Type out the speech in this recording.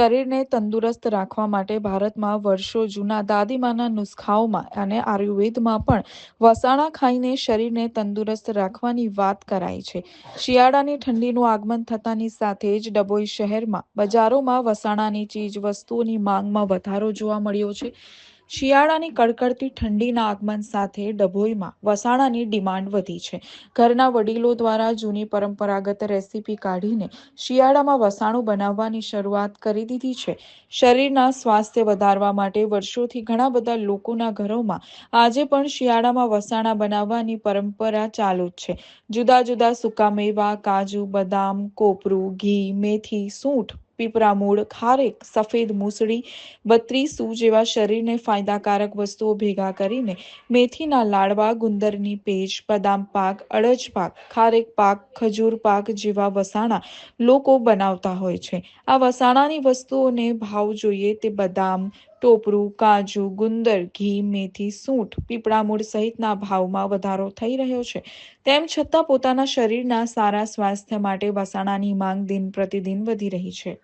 શરીરને તંદુરસ્ત રાખવા માટે ભારતમાં વર્ષો જૂના દાદીમાના નુસ્ખાઓમાં અને આયુર્વેદમાં પણ વસાણા ખાઈને શરીરને તંદુરસ્ત રાખવાની વાત કરાય છે. શિયાળાની ઠંડીનું આગમન થતાની સાથે જ ડભોઈ શહેરમાં બજારોમાં વસાણાની ચીજ વસ્તુઓની માંગમાં વધારો જોવા મળ્યો છે. શિયાળાની કડકડતી ઠંડીના આગમન સાથે ડભોઈમાં વસાણાની ડિમાન્ડ વધી છે. ઘરના વડીલો દ્વારા જૂની પરંપરાગત રેસીપી કાઢીને શિયાળામાં વસાણું બનાવવાની શરૂઆત કરી દીધી છે. શરીરના સ્વાસ્થ્ય વધારવા માટે વર્ષોથી ઘણા બધા લોકોના ઘરોમાં આજે પણ શિયાળામાં વસાણા બનાવવાની પરંપરા ચાલુ જ છે. જુદા જુદા સૂકા મેવા, કાજુ, બદામ, કોપરું, ઘી, મેથી, સૂંઠ, પીપળા મૂળ, ખારેક, સફેદ મૂસળી, બત્રીસુ જેવા શરીરને ફાયદાકારક વસ્તુઓ ભેગા કરીને મેથીના લાડવા, ગુંદરની પેજ, બદામ પાક, અડદ પાક, ખારેક પાક, ખજૂર પાક જેવા વસાણા લોકો બનાવતા હોય છે. આ વસાણાની વસ્તુઓને ભાવ જોઈએ તે બદામ, ટોપરું, કાજુ, ગુંદર, ઘી, મેથી, સૂંઠ, પીપળા મૂળ સહિતના ભાવમાં વધારો થઈ રહ્યો છે. તેમ છતાં પોતાના શરીરના સારા સ્વાસ્થ્ય માટે વસાણાની માંગ દિન પ્રતિદિન વધી રહી છે.